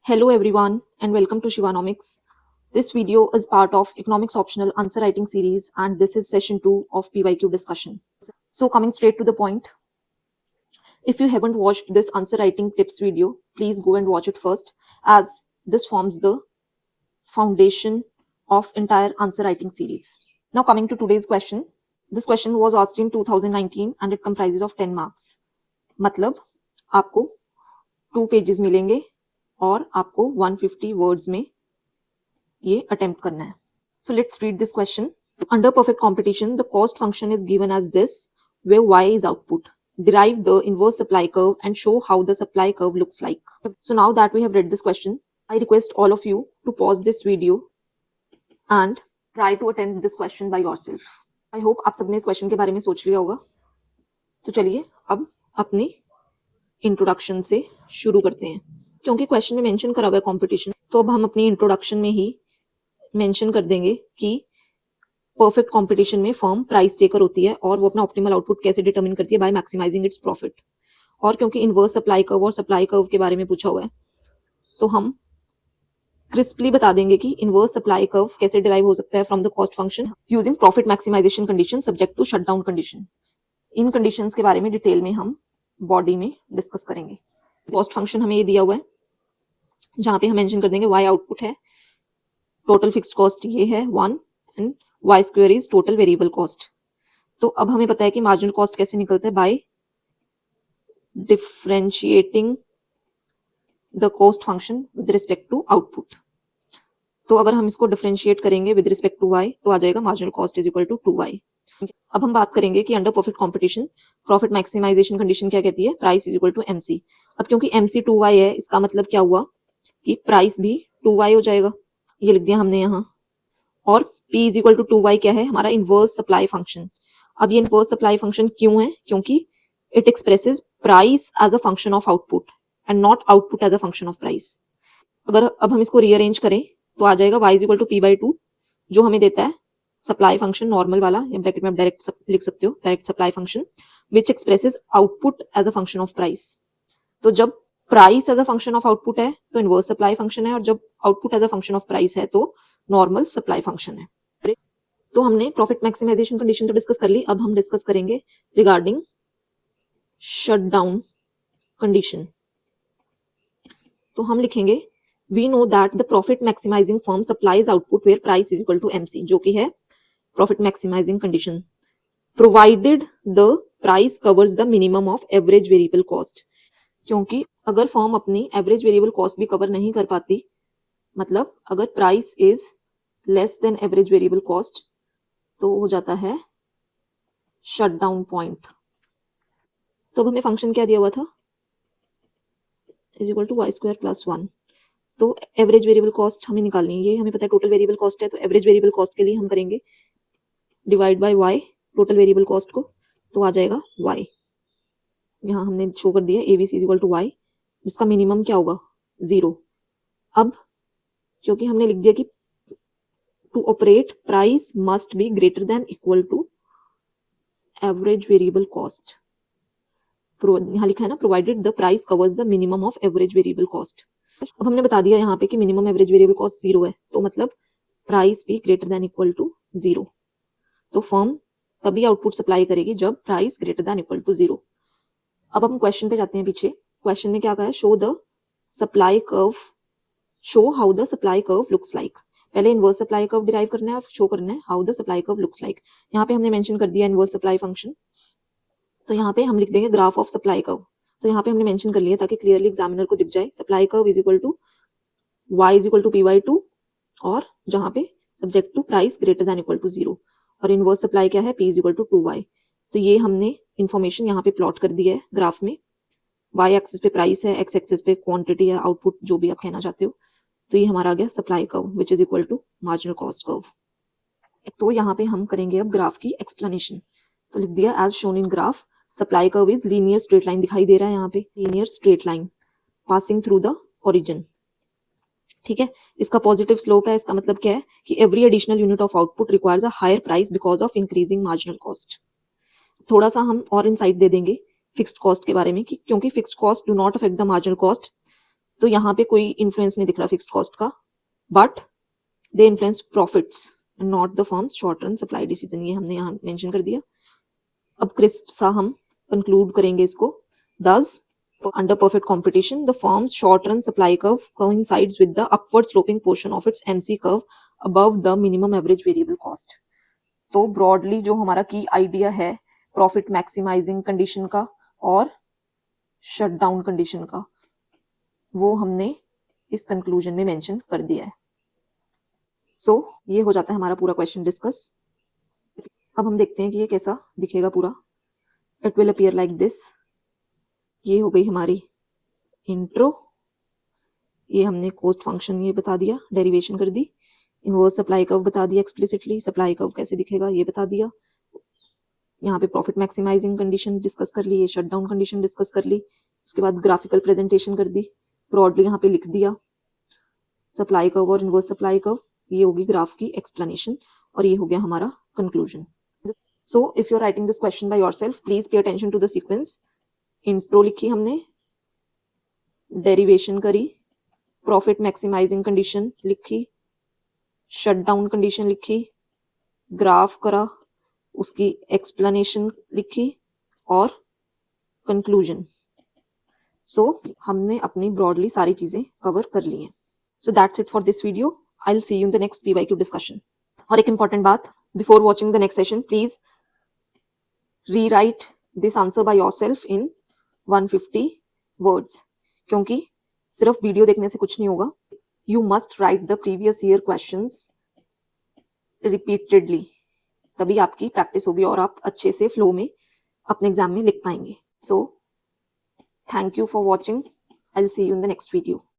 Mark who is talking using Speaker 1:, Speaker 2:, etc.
Speaker 1: Hello everyone and welcome to Shivanomics. This video is part of Economics Optional Answer Writing series and this is session 2 of PYQ discussion. So coming straight to the point, if you haven't watched this answer writing tips video, please go and watch it first as this forms the foundation of entire answer writing series. Now coming to today's question, this question was asked in 2019 and it comprises of 10 marks. मतलब आपको 2 pages मिलेंगे और आपको 150 words में ये attempt करना है. So let's read this question. Under perfect competition, the cost function is given as this, where y is output. Derive the inverse supply curve and show how the supply curve looks like. So now that we have read this question, I request all of you to pause this video and try to attempt this question by yourself. I hope आप सबने इस question के बारे में सोच लिया होगा. तो चलिए अब अपनी इंट्रोडक्शन से शुरू करते हैं. क्योंकि क्वेश्चन में मेंशन करा हुआ है कंपटीशन, तो अब हम अपनी इंट्रोडक्शन में ही मेंशन कर देंगे कि परफेक्ट कंपटीशन में फर्म प्राइस टेकर होती है और वो अपना ऑप्टिमल आउटपुट कैसे डिटरमिन करती है बाय मैक्सिमाइजिंग इट्स प्रॉफिट. और क्योंकि इनवर्स सप्लाई कर्व और सप्लाई कर्व के बारे में पूछा हुआ है तो हम क्रिस्पली बता देंगे कि इनवर्स सप्लाई कर्व कैसे डिराइव हो सकता है from the cost function using profit maximization condition subject to shutdown condition. इन कंडीशंस के बारे में डिटेल में हम बॉडी में डिस्कस करेंगे. कॉस्ट फंक्शन हमें ये दिया हुआ है जहां पे हम मेंशन कर देंगे y आउटपुट है, टोटल फिक्स्ड कॉस्ट ये है 1 and y square is total variable cost. तो अब हमें पता है कि मार्जिनल कॉस्ट कैसे निकलता है by differentiating the cost function with respect to output. तो अगर हम इसको डिफरेंशिएट करेंगे विद रिस्पेक्ट टू y तो आ जाएगा marginal cost is equal to 2y. अब हम बात करेंगे कि under perfect competition profit maximization condition क्या कहती है, price is equal to mc. अब क्योंकि mc 2y है, इसका मतलब क्या हुआ कि प्राइस भी 2y हो जाएगा. ये लिख दिया हमने यहाँ. और p is equal to 2y क्या है, हमारा इनवर्स सप्लाई फंक्शन. अब ये इनवर्स सप्लाई फंक्शन क्यों है, क्योंकि it expresses price as a function of output and not output as a function of price. अगर अब हम इसको रीअरेंज करें तो आ जाएगा y is equal to p/2 जो हमें देता है सप्लाई फंक्शन नॉर्मल वाला, या ब्रैकेट में आप डायरेक्ट लिख सकते हो direct supply function which expresses output as a function of price. तो जब price as a function of output है तो इनवर्स सप्लाई फंक्शन है और जब output as a function of price है तो नॉर्मल सप्लाई फंक्शन है. तो हमने प्रॉफिट मैक्सिमाइजेशन कंडीशन तो डिस्कस कर ली. अब हम डिस्कस करेंगे रिगार्डिंग शटडाउन कंडीशन. तो हम लिखेंगे we know that the profit maximizing firm supplies output where price is equal to mc, जो कि है profit maximizing condition, provided the price covers the minimum of average variable cost. क्योंकि अगर firm अपनी average variable cost भी cover नहीं कर पाती, मतलब अगर price is less than average variable cost तो हो जाता है शटडाउन पॉइंट. तो अब हमें फंक्शन क्या दिया हुआ था, is equal to y square plus 1. तो एवरेज वेरिएबल कॉस्ट हमें निकालनी है, ये हमें पता है टोटल वेरिएबल कॉस्ट है, तो एवरेज वेरिएबल कॉस्ट के लिए हम करेंगे divide by y total variable cost को, तो आ जाएगा y. यहाँ हमने शो कर दिया ABC is equal to y जिसका मिनिमम क्या होगा 0. अब क्योंकि हमने लिख दिया कि to operate price must be greater than equal to average variable cost, यहाँ लिखा है ना provided the price covers the minimum of average variable cost. अब हमने बता दिया यहाँ पे कि मिनिमम एवरेज वेरिएबल कॉस्ट 0 है, तो मतलब प्राइस भी ग्रेटर देन इक्वल टू 0. तो फर्म तभी आउटपुट सप्लाई करेगी जब price greater than equal to 0. अब हम क्वेश्चन पे जाते हैं पीछे. क्वेश्चन में क्या कहा है, show the supply curve, show how the supply curve looks like. पहले इनवर्स सप्लाई कर्व डिराइव करना है और शो करना है how the supply curve looks like. यहाँ पे हमने मेंशन कर दिया इनवर्स सप्लाई फंक्शन, तो यहाँ पे हम लिख देंगे ग्राफ ऑफ सप्लाई कर्व. तो यहाँ पे हमने मेंशन कर लिया ताकि क्लियरली एग्जामिनर को दिख जाए supply curve is equal to y is equal to p/2 और जहाँ पे subject to price greater than equal to 0 और इनवर्स सप्लाई क्या है p is equal to 2y. तो ये हमने इंफॉर्मेशन यहाँ पे प्लॉट कर दी है ग्राफ में. y एक्सिस पे प्राइस है, x एक्सिस पे क्वांटिटी है, आउटपुट जो भी आप कहना चाहते हो. तो ये हमारा आ गया supply curve which is equal to marginal cost curve. तो यहाँ पे हम करेंगे अब ग्राफ की एक्सप्लेनेशन. तो लिख दिया as shown in graph supply curve is linear straight line, दिखाई दे रहा है यहाँ पे linear straight line passing through the origin. ठीक है, इसका पॉजिटिव स्लोप है. इसका मतलब क्या है कि every additional unit of output requires a higher price because of increasing marginal cost. थोड़ा सा हम और इनसाइट दे देंगे फिक्स्ड कॉस्ट के बारे में कि क्योंकि fixed cost do not affect the marginal cost तो यहाँ पे कोई इन्फ्लुएंस नहीं दिख रहा फिक्स्ड कॉस्ट का, but they influence profits not the firms short run supply decision, ये हमने यहाँ मेंशन कर दिया। अब क्रिस्प सा हम कंक्लूड करेंगे इसको। दस under perfect competition the firm's short run supply curve coincides with the upward sloping portion of its MC curve above the minimum average variable cost। तो broadly जो हमारा की आइडिया है प्रॉफिट मैक्सिमाइजिंग कंडीशन का और शट डाउन कंडीशन का, वो हमने इस कंक्लूजन में मेंशन कर दिया है। सो ये हो जाता है हमारा पूरा क्वेश्चन डिस्कस। अब हम देखते हैं कि ये कैसा दिखेगा पूरा। It will appear like this. ये हो गई हमारी इंट्रो, ये हमने कॉस्ट फंक्शन ये बता दिया, डेरिवेशन कर दी, इनवर्स सप्लाई कर्व बता दिया एक्सप्लिसिटली, सप्लाई कर्व कैसे दिखेगा ये बता दिया, यहाँ पे प्रॉफिट मैक्सिमाइजिंग कंडीशन डिस्कस कर ली, ये शट डाउन कंडीशन डिस्कस कर ली, उसके बाद ग्राफिकल प्रेजेंटेशन कर दी, ब्रॉडली यहाँ पे लिख दिया सप्लाई कर्व और इनवर्स सप्लाई कर्व, ये होगी ग्राफ की एक्सप्लेनेशन, और ये हो गया हमारा conclusion. So if you are writing this question by yourself please pay attention to the sequence. Intro लिखी हमने, डेरिवेशन करी, प्रॉफिट मैक्सिमाइजिंग कंडीशन लिखी, शट डाउन कंडीशन लिखी, ग्राफ करा, उसकी एक्सप्लेनेशन लिखी और कंक्लूजन। सो हमने अपनी ब्रॉडली सारी चीजें कवर कर ली हैं। So that's it for this video. I will see you in the next PYQ discussion. और एक इंपॉर्टेंट बात, before watching the next session please rewrite this answer by yourself in 150 words, क्योंकि सिर्फ video देखने से कुछ नहीं होगा। You must write the previous year questions repeatedly, तभी आपकी प्रैक्टिस होगी और आप अच्छे से फ्लो में अपने एग्जाम में लिख पाएंगे। So thank you for watching. I will see you in the next video.